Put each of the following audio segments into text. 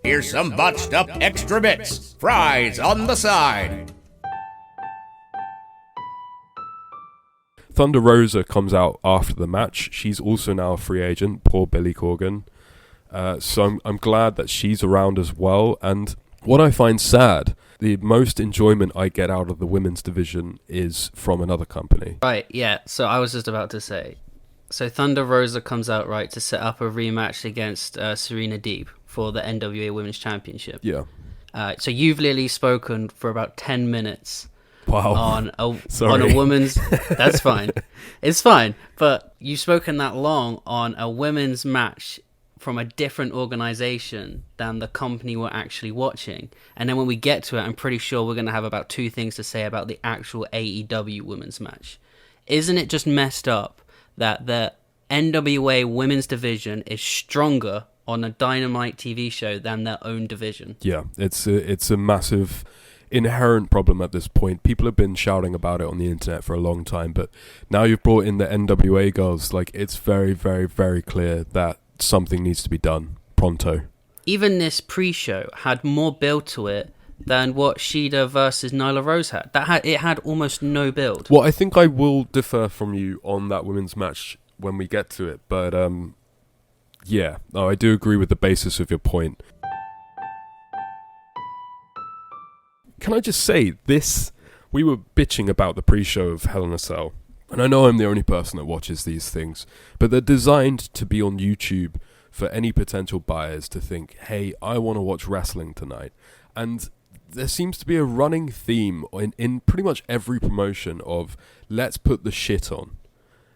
Here's some botched up extra bits. Fries on the side. Thunder Rosa comes out after the match. She's also now a free agent. Poor Billy Corgan. So I'm glad that she's around as well. And what I find sad, the most enjoyment I get out of the women's division is from another company. Right, yeah. So I was just about to say. So Thunder Rosa comes out, right, to set up a rematch against Serena Deeb for the NWA Women's Championship. Yeah. So you've literally spoken for about 10 minutes. Wow. On a women's... That's fine. It's fine. But you've spoken that long on a women's match from a different organization than the company we're actually watching. And then when we get to it, I'm pretty sure we're going to have about 2 things to say about the actual AEW women's match. Isn't it just messed up that the NWA women's division is stronger on a Dynamite TV show than their own division? Yeah, it's a massive... inherent problem at this point. People have been shouting about it on the internet for a long time, but now you've brought in the NWA girls, like, it's very, very, very clear that something needs to be done pronto. Even this pre-show had more build to it than what Shida versus Nyla Rose had. It had almost no build. Well, I think I will differ from you on that women's match when we get to it, but yeah, no, I do agree with the basis of your point. Can I just say, we were bitching about the pre-show of Hell in a Cell, and I know I'm the only person that watches these things, but they're designed to be on YouTube for any potential buyers to think, hey, I want to watch wrestling tonight. And there seems to be a running theme in pretty much every promotion of, let's put the shit on.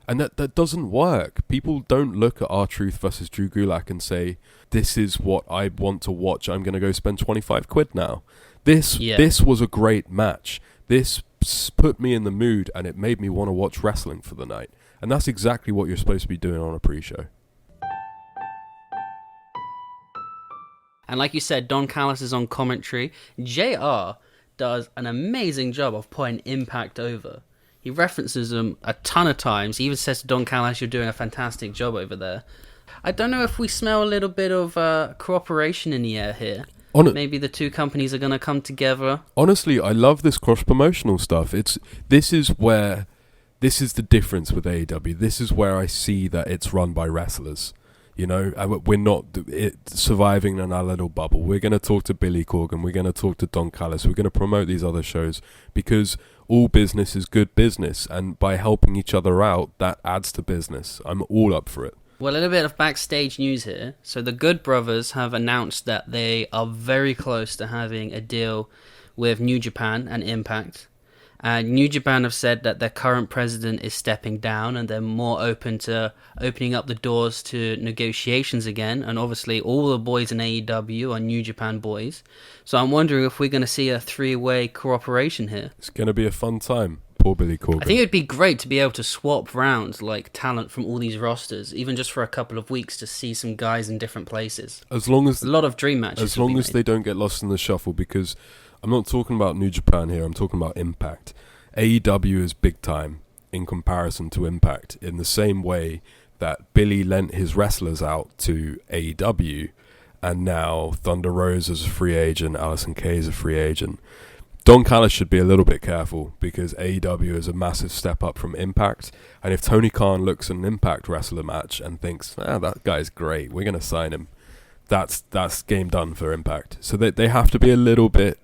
And that doesn't work. People don't look at R-Truth versus Drew Gulak and say, this is what I want to watch, I'm going to go spend 25 quid now. This was a great match. This put me in the mood and it made me want to watch wrestling for the night. And that's exactly what you're supposed to be doing on a pre-show. And like you said, Don Callis is on commentary. JR does an amazing job of putting Impact over. He references them a ton of times. He even says to Don Callis, you're doing a fantastic job over there. I don't know if we smell a little bit of cooperation in the air here. Maybe the two companies are going to come together. Honestly, I love this cross-promotional stuff. This is the difference with AEW. This is where I see that it's run by wrestlers. You know, we're not surviving in our little bubble. We're going to talk to Billy Corgan. We're going to talk to Don Callis. We're going to promote these other shows because all business is good business. And by helping each other out, that adds to business. I'm all up for it. Well, a little bit of backstage news here. So the Good Brothers have announced that they are very close to having a deal with New Japan and Impact. New Japan have said that their current president is stepping down and they're more open to opening up the doors to negotiations again. And obviously all the boys in AEW are New Japan boys. So I'm wondering if we're going to see a 3-way cooperation here. It's going to be a fun time. Poor Billy Corgan. I think it'd be great to be able to swap round like talent from all these rosters, even just for a couple of weeks to see some guys in different places. As long as a lot of dream matches. As long as they don't get lost in the shuffle, because I'm not talking about New Japan here. I'm talking about Impact. AEW is big time in comparison to Impact, in the same way that Billy lent his wrestlers out to AEW, and now Thunder Rosa is a free agent, Allysin Kay is a free agent. Don Callis should be a little bit careful because AEW is a massive step up from Impact. And if Tony Khan looks at an Impact wrestler match and thinks, that guy's great, we're going to sign him, that's game done for Impact. So they have to be a little bit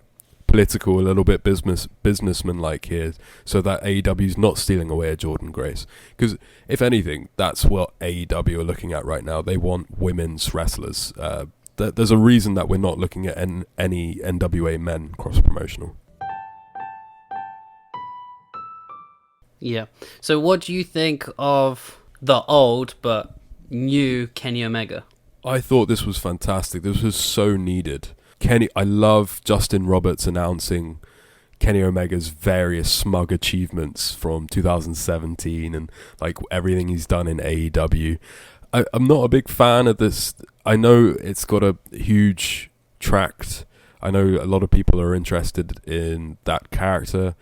political, a little bit businessman-like here, so that AEW is not stealing away a Jordan Grace. Because if anything, that's what AEW are looking at right now. They want women's wrestlers. There's a reason that we're not looking at any NWA men cross-promotional. Yeah. So what do you think of the old but new Kenny Omega? I thought this was fantastic. This was so needed. I love Justin Roberts announcing Kenny Omega's various smug achievements from 2017 and like everything he's done in AEW. I'm not a big fan of this. I know it's got a huge tract. I know a lot of people are interested in that character.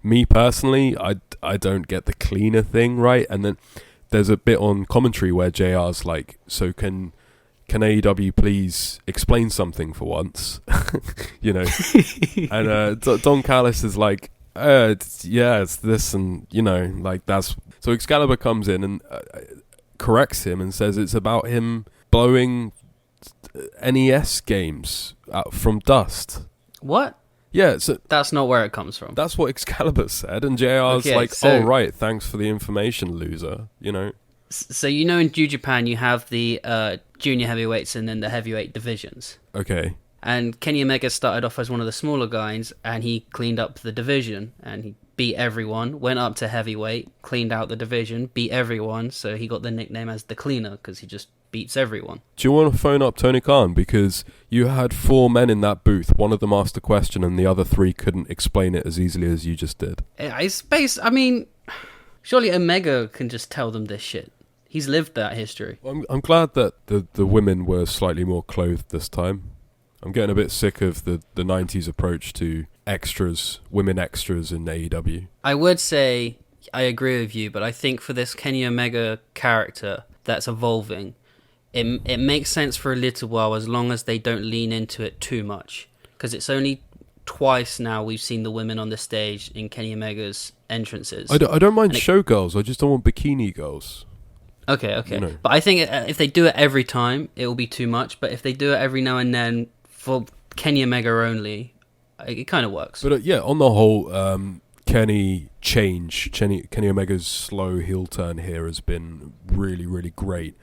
Me personally, I don't get the cleaner thing right. And then there's a bit on commentary where JR's like, so can can AEW please explain something for once? You know, and Don Callis is like, it's this, and you know, like that's. So Excalibur comes in and corrects him and says it's about him blowing NES games out from dust. What? Yeah, so that's not where it comes from. That's what Excalibur said, and JR's like, "Oh right, thanks for the information, loser." You know. So you know, in New Japan, you have the junior heavyweights and then the heavyweight divisions. Okay. And Kenny Omega started off as one of the smaller guys, and he cleaned up the division, and he beat everyone, went up to heavyweight, cleaned out the division, beat everyone, so he got the nickname as the Cleaner, because he just beats everyone. Do you want to phone up Tony Khan? Because you had 4 men in that booth, one of them asked a question, and the other 3 couldn't explain it as easily as you just did. I mean, surely Omega can just tell them this shit. He's lived that history. I'm glad that the women were slightly more clothed this time. I'm getting a bit sick of the 90s approach to extras, women extras in AEW. I would say I agree with you, but I think for this Kenny Omega character that's evolving, it makes sense for a little while as long as they don't lean into it too much. Because it's only twice now we've seen the women on the stage in Kenny Omega's entrances. I don't mind showgirls, I just don't want bikini girls. Okay. You know. But I think if they do it every time, it will be too much. But if they do it every now and then for Kenny Omega only, it kind of works. But on the whole, Kenny Omega's slow heel turn here has been really, really great.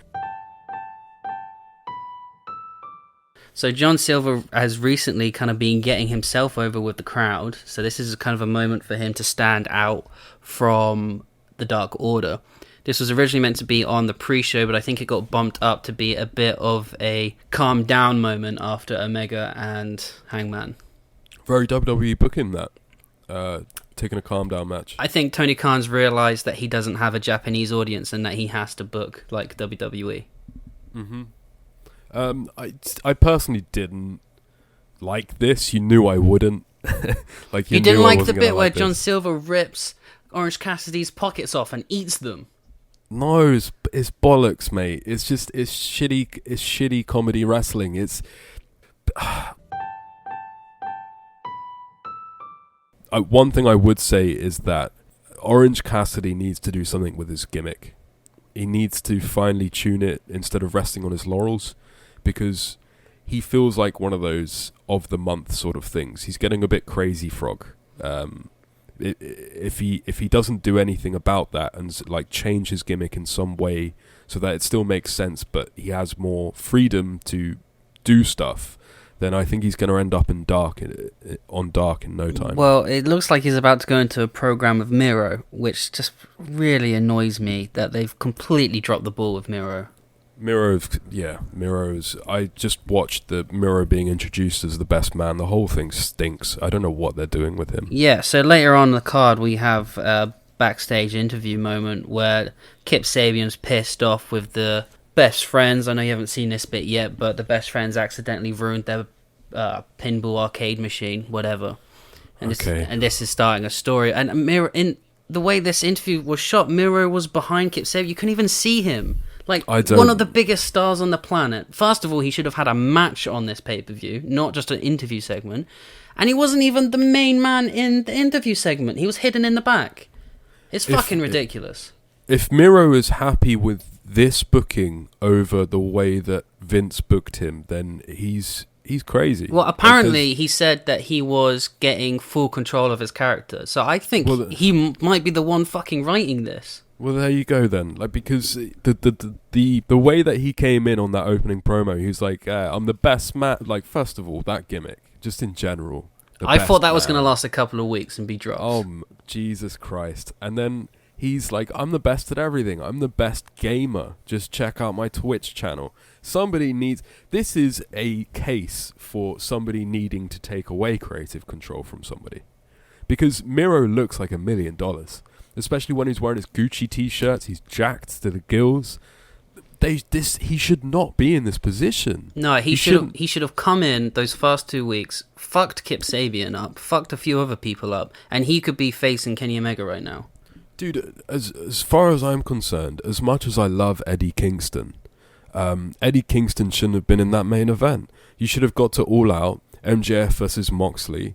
So John Silver has recently kind of been getting himself over with the crowd. So this is kind of a moment for him to stand out from the Dark Order. This was originally meant to be on the pre-show, but I think it got bumped up to be a bit of a calm down moment after Omega and Hangman. Very WWE booking that. Taking a calm down match. I think Tony Khan's realised that he doesn't have a Japanese audience and that he has to book like WWE. Mm-hmm. I personally didn't like this. You knew I wouldn't. Like you didn't like the bit where John Silver rips Orange Cassidy's pockets off and eats them. No, it's bollocks, mate. It's shitty comedy wrestling. It's one thing I would say is that Orange Cassidy needs to do something with his gimmick. He needs to finally tune it instead of resting on his laurels, because he feels like one of those of the month sort of things. He's getting a bit crazy frog. If he doesn't do anything about that and like change his gimmick in some way so that it still makes sense, but he has more freedom to do stuff, then I think he's going to end up on Dark in no time. Well, it looks like he's about to go into a program with Miro, which just really annoys me that they've completely dropped the ball with Miro. Miro's. I just watched the Miro being introduced as the best man. The whole thing stinks. I don't know what they're doing with him. Yeah, so later on the card we have a backstage interview moment where Kip Sabian's pissed off with the best friends. I know you haven't seen this bit yet, but the best friends accidentally ruined their pinball arcade machine, whatever. And this is starting a story. And Miro, in the way this interview was shot, Miro was behind Kip Sabian. You couldn't even see him. Like, one of the biggest stars on the planet. First of all, he should have had a match on this pay-per-view, not just an interview segment. And he wasn't even the main man in the interview segment. He was hidden in the back. It's fucking ridiculous. If Miro is happy with this booking over the way that Vince booked him, then he's crazy. Well, apparently he said that he was getting full control of his character. So I think he might be the one fucking writing this. Well, there you go then. Like, because the way that he came in on that opening promo, he was like, "I'm the best man." Like, first of all, that gimmick, just in general. I thought that was going to last a couple of weeks and be dropped. Oh, Jesus Christ! And then he's like, "I'm the best at everything. I'm the best gamer. Just check out my Twitch channel." This is a case for somebody needing to take away creative control from somebody, because Miro looks like $1 million. Especially when he's wearing his Gucci t-shirts, he's jacked to the gills. He should not be in this position. No, he should have come in those first 2 weeks, fucked Kip Sabian up, fucked a few other people up, and he could be facing Kenny Omega right now. Dude, as far as I'm concerned, as much as I love Eddie Kingston, Eddie Kingston shouldn't have been in that main event. You should have got to All Out, MJF versus Moxley.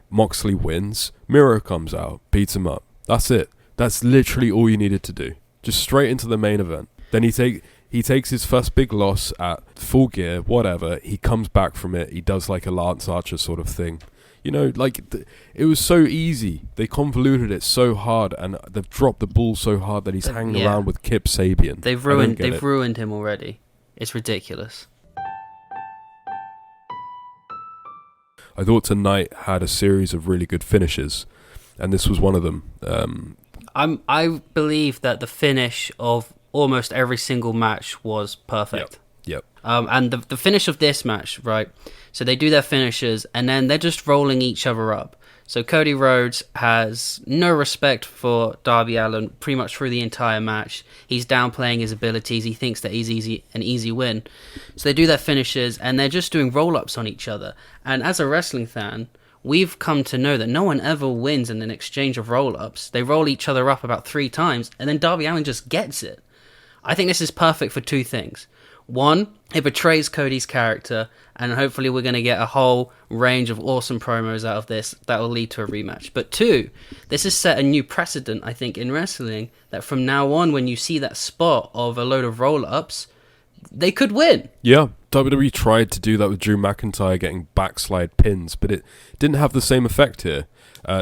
Moxley wins, Miro comes out, beats him up. That's it. That's literally all you needed to do. Just straight into the main event. Then he takes his first big loss at Full Gear, whatever. He comes back from it. He does like a Lance Archer sort of thing. You know, like, it was so easy. They convoluted it so hard, and they've dropped the ball so hard that he's hanging around with Kip Sabian. They've ruined him already. It's ridiculous. I thought tonight had a series of really good finishes, and this was one of them. I believe that the finish of almost every single match was perfect. Yep. And the finish of this match, right? So they do their finishes, and then they're just rolling each other up. So Cody Rhodes has no respect for Darby Allin pretty much through the entire match. He's downplaying his abilities. He thinks that he's an easy win. So they do their finishes, and they're just doing roll-ups on each other. And as a wrestling fan, we've come to know that no one ever wins in an exchange of roll-ups. They roll each other up about 3 times, and then Darby Allin just gets it. I think this is perfect for 2 things. One, it betrays Cody's character, and hopefully we're going to get a whole range of awesome promos out of this that will lead to a rematch. But 2, this has set a new precedent, I think, in wrestling, that from now on, when you see that spot of a load of roll-ups, they could win. Yeah, WWE tried to do that with Drew McIntyre getting backslide pins, but it didn't have the same effect here.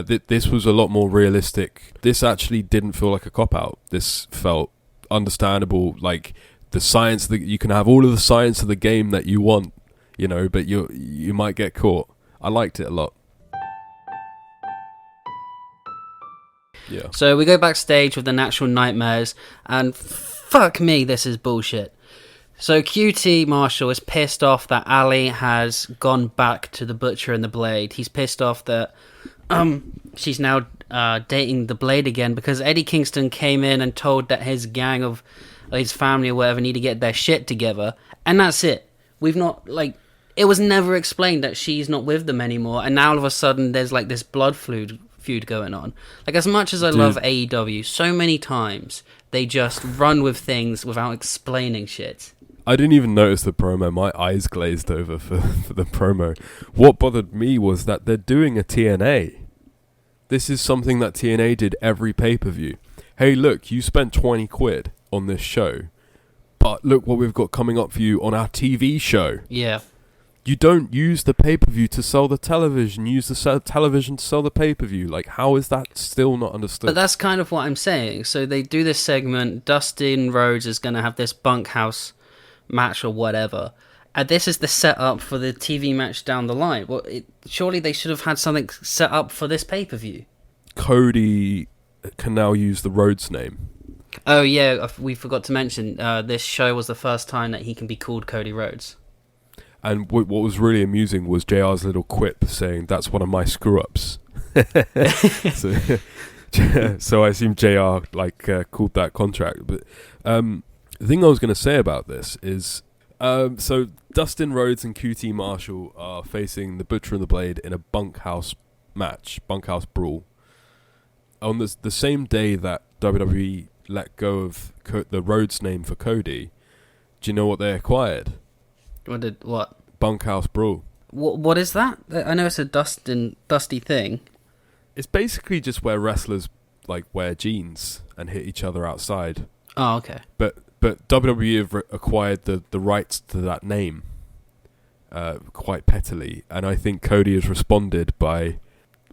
This was a lot more realistic. This actually didn't feel like a cop-out. This felt understandable, like the science that you can have all of the science of the game that you want, you know, but you might get caught. I liked it a lot. Yeah. So we go backstage with the Natural Nightmares, and fuck me, this is bullshit. So QT Marshall is pissed off that Ali has gone back to the Butcher and the Blade. He's pissed off that she's now dating the Blade again, because Eddie Kingston came in and told that his gang of his family or whatever need to get their shit together, and that's it. We've not, like, it was never explained that she's not with them anymore, and now all of a sudden there's like this blood feud going on. Like, as much as I love AEW, so many times they just run with things without explaining shit. I didn't even notice the promo. My eyes glazed over for the promo. What bothered me was that they're doing a TNA. This is something that TNA did every pay-per-view. Hey, look, you spent 20 quid on this show, but look what we've got coming up for you on our TV show. Yeah. You don't use the pay-per-view to sell the television. Use the television to sell the pay-per-view. Like, how is that still not understood? But that's kind of what I'm saying. So they do this segment. Dustin Rhodes is going to have this bunkhouse match or whatever. And this is the setup for the TV match down the line. Well, surely they should have had something set up for this pay-per-view. Cody can now use the Rhodes name. Oh, yeah, we forgot to mention, this show was the first time that he can be called Cody Rhodes. And what was really amusing was JR's little quip saying, that's one of my screw-ups. So I assume JR called that contract. But the thing I was going to say about this is, so Dustin Rhodes and QT Marshall are facing the Butcher and the Blade in a bunkhouse match, bunkhouse brawl. On the same day that WWE let go of the Rhodes name for Cody, do you know what they acquired? What? Bunkhouse Brawl. What is that? I know it's a dusty thing. It's basically just where wrestlers like wear jeans and hit each other outside. Oh, okay. But WWE have acquired the rights to that name quite pettily, and I think Cody has responded by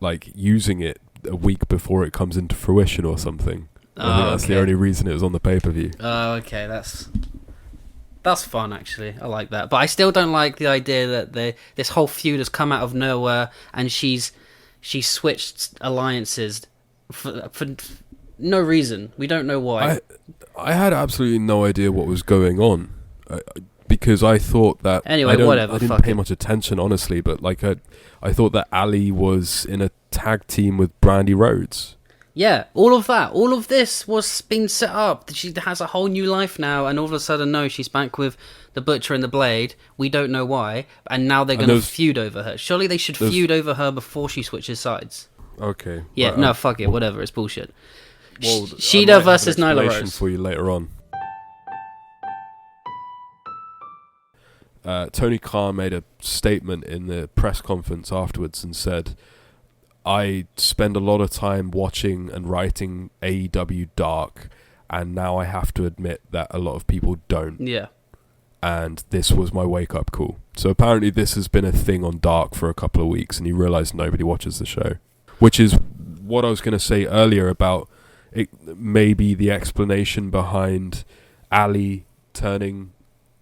like using it a week before it comes into fruition or something. I think that's the only reason it was on the pay-per-view. Oh, okay, that's fun, actually. I like that. But I still don't like the idea that this whole feud has come out of nowhere, and she's switched alliances for no reason. We don't know why. I had absolutely no idea what was going on, because I thought that... Anyway, whatever. I didn't pay much attention, honestly, but like I thought that Ali was in a tag team with Brandy Rhodes. Yeah, all of that. All of this was being set up. She has a whole new life now, and all of a sudden, no, she's back with the Butcher and the Blade. We don't know why, and now they're going to feud over her. Surely they should feud over her before she switches sides. Okay. Yeah, no, fuck it, whatever, it's bullshit. Well, Shida versus Nyla Rose. For you later on. Tony Khan made a statement in the press conference afterwards and said, I spend a lot of time watching and writing AEW Dark, and now I have to admit that a lot of people don't. Yeah. And this was my wake-up call. So apparently this has been a thing on Dark for a couple of weeks, and he realised nobody watches the show. Which is what I was going to say earlier about it, maybe the explanation behind Ali turning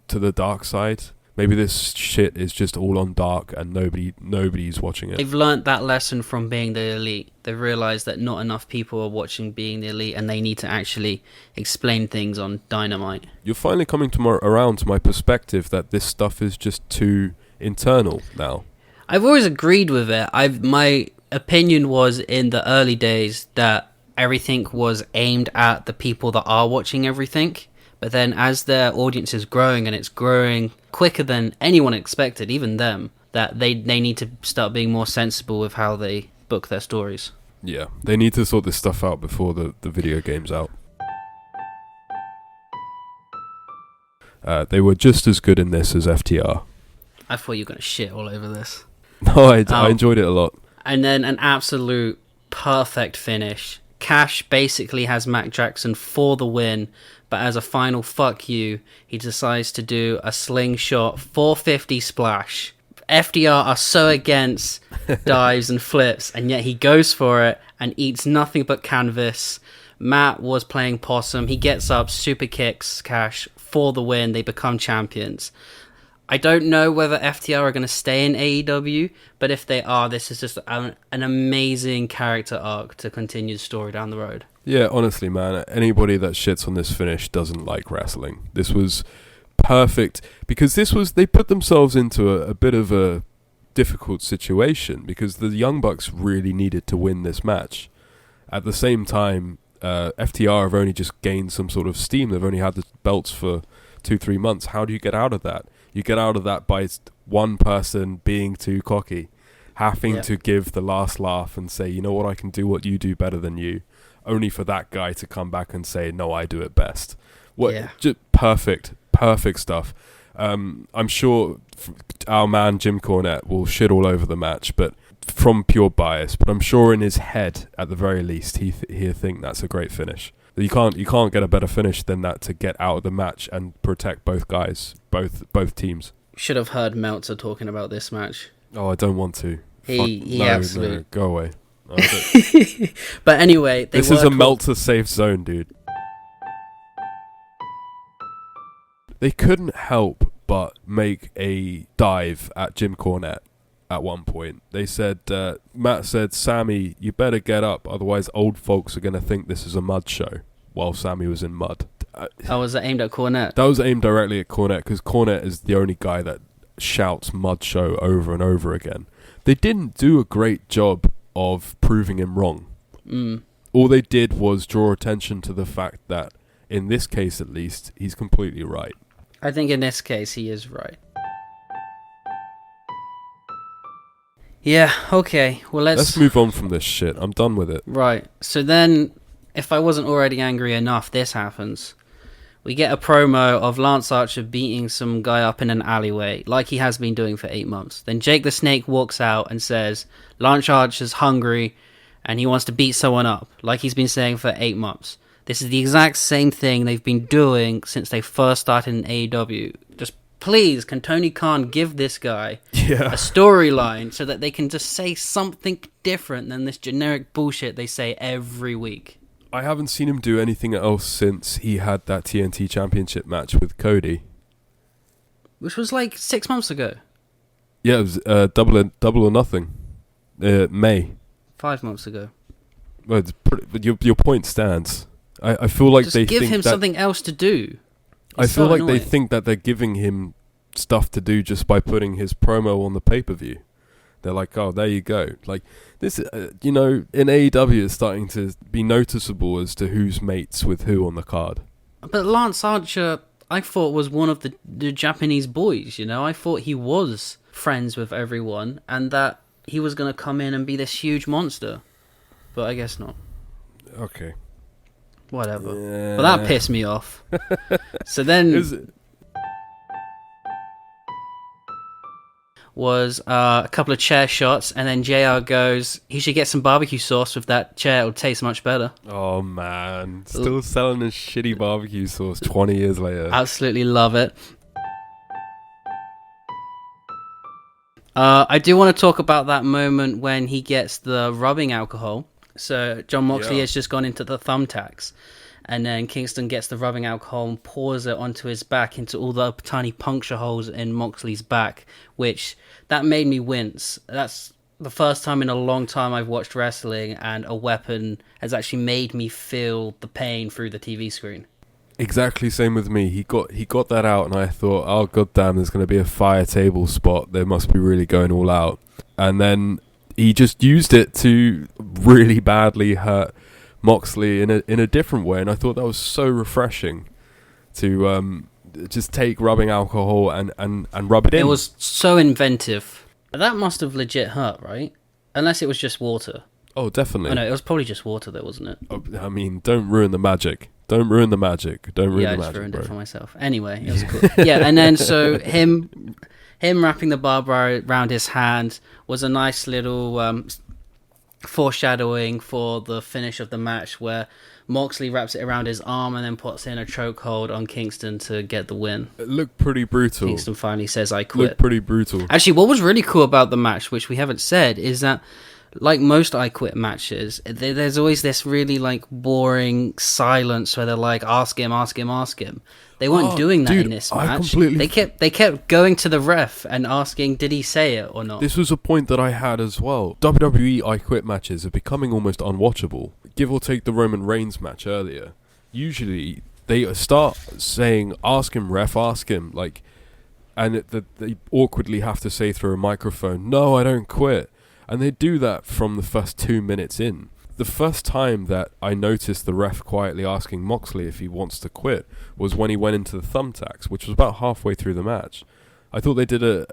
to the dark side. Maybe this shit is just all on Dark and nobody's watching it. They've learnt that lesson from Being the Elite. They've realised that not enough people are watching Being the Elite, and they need to actually explain things on Dynamite. You're finally coming around to my perspective that this stuff is just too internal now. I've always agreed with it. My opinion was in the early days that everything was aimed at the people that are watching everything. But then as their audience is growing, and it's growing quicker than anyone expected, even them, that they need to start being more sensible with how they book their stories. Yeah, they need to sort this stuff out before the video game's out. They were just as good in this as FTR. I thought you were going to shit all over this. No, I enjoyed it a lot. And then an absolute perfect finish. Cash basically has Mac Jackson for the win, but as a final fuck you, he decides to do a slingshot 450 splash. FDR are so against dives and flips, and yet he goes for it and eats nothing but canvas. Matt was playing possum. He gets up, super kicks Cash for the win. They become champions. I don't know whether FTR are going to stay in AEW, but if they are, this is just an amazing character arc to continue the story down the road. Yeah, honestly, man, anybody that shits on this finish doesn't like wrestling. This was perfect, because they put themselves into a bit of a difficult situation, because the Young Bucks really needed to win this match. At the same time, FTR have only just gained some sort of steam. They've only had the belts for 2-3 months. How do you get out of that? You get out of that by one person being too cocky, having to give the last laugh and say, you know what, I can do what you do better than you, only for that guy to come back and say, no, I do it best. Just perfect stuff. I'm sure our man Jim Cornette will shit all over the match, but from pure bias. But I'm sure in his head, at the very least, he'll think that's a great finish. You can't get a better finish than that to get out of the match and protect both guys, both teams. Should have heard Meltzer talking about this match. Oh, I don't want to. No, go away. But anyway, this is a Meltzer safe zone, dude. They couldn't help but make a dive at Jim Cornette at one point. They said, Matt said, Sammy, you better get up, otherwise old folks are going to think this is a mud show, while Sammy was in mud. Was that aimed at Cornette? That was aimed directly at Cornette, because Cornette is the only guy that shouts mud show over and over again. They didn't do a great job of proving him wrong. All they did was draw attention to the fact that, in this case at least, he's completely right. I think in this case he is right. Yeah, okay. Well, let's move on from this shit. I'm done with it. Right. So then, if I wasn't already angry enough, this happens. We get a promo of Lance Archer beating some guy up in an alleyway, like he has been doing for 8 months. Then Jake the Snake walks out and says, Lance Archer's hungry, and he wants to beat someone up, like he's been saying for 8 months. This is the exact same thing they've been doing since they first started in AEW. Just please, can Tony Khan give this guy a storyline so that they can just say something different than this generic bullshit they say every week? I haven't seen him do anything else since he had that TNT Championship match with Cody. Which was like 6 months ago. Yeah, it was double or nothing. May. 5 months ago. Well, but your point stands. I feel like just they give think him something else to do. I feel like they think that they're giving him stuff to do just by putting his promo on the pay-per-view. They're like, oh, there you go. Like this, in AEW, it's starting to be noticeable as to who's mates with who on the card. But Lance Archer, I thought, was one of the Japanese boys. I thought he was friends with everyone, and that he was going to come in and be this huge monster. But I guess not. Okay. Whatever. Yeah. But that pissed me off. So then... was a couple of chair shots, and then JR goes, he should get some barbecue sauce with that chair, it'll taste much better. Oh man, still selling his shitty barbecue sauce 20 years later. Absolutely love it. I do want to talk about that moment when he gets the rubbing alcohol. So John Moxley has just gone into the thumbtacks, and then Kingston gets the rubbing alcohol and pours it onto his back, into all the tiny puncture holes in Moxley's back, which that made me wince. That's the first time in a long time I've watched wrestling and a weapon has actually made me feel the pain through the TV screen. Exactly same with me. He got that out, and I thought, oh goddamn, there's going to be a fire table spot. They must be really going all out. And then he just used it to really badly hurt Moxley in a different way, and I thought that was so refreshing to just take rubbing alcohol and rub it in. It was so inventive. That must have legit hurt, right? Unless it was just water. Oh, definitely. Oh, no, it was probably just water though, wasn't it? Oh, I mean, don't ruin the magic. Don't ruin the magic. Don't ruin the magic, I just ruined bro. it for myself. Anyway, it was cool. Yeah, and then so him wrapping the barbed wire around his hand was a nice little foreshadowing for the finish of the match, where Moxley wraps it around his arm and then puts in a chokehold on Kingston to get the win. It looked pretty brutal. Kingston finally says, I quit. Looked pretty brutal. Actually, what was really cool about the match, which we haven't said, is that like most I Quit matches, there's always this really like boring silence where they're like, ask him. They weren't doing that in this match. They kept going to the ref and asking, did he say it or not? This was a point that I had as well. WWE I Quit matches are becoming almost unwatchable. Give or take the Roman Reigns match earlier. Usually they start saying, ask him, ref, ask him, like, and they awkwardly have to say through a microphone, no, I don't quit. And they do that from the first 2 minutes in. The first time that I noticed the ref quietly asking Moxley if he wants to quit was when he went into the thumbtacks, which was about halfway through the match. I thought they did an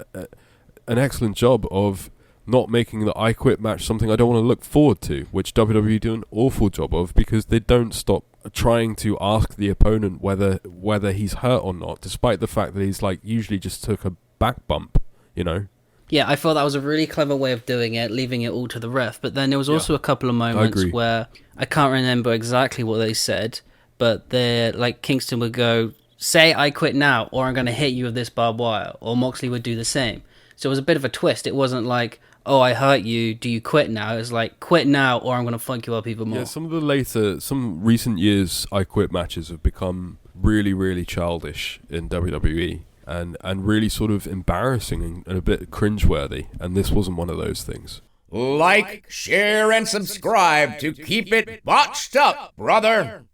excellent job of not making the I Quit match something I don't want to look forward to, which WWE do an awful job of, because they don't stop trying to ask the opponent whether he's hurt or not, despite the fact that he's like usually just took a back bump, you know? Yeah, I thought that was a really clever way of doing it, leaving it all to the ref. But then there was also a couple of moments where I can't remember exactly what they said, but they're like, Kingston would go, say I quit now, or I'm going to hit you with this barbed wire, or Moxley would do the same. So it was a bit of a twist. It wasn't like, oh, I hurt you, do you quit now? It was like, quit now, or I'm going to funk you up even more. Yeah, some recent years I Quit matches have become really, really childish in WWE. And really sort of embarrassing and a bit cringeworthy, and this wasn't one of those things. Like, share, and subscribe to keep it botched up, brother.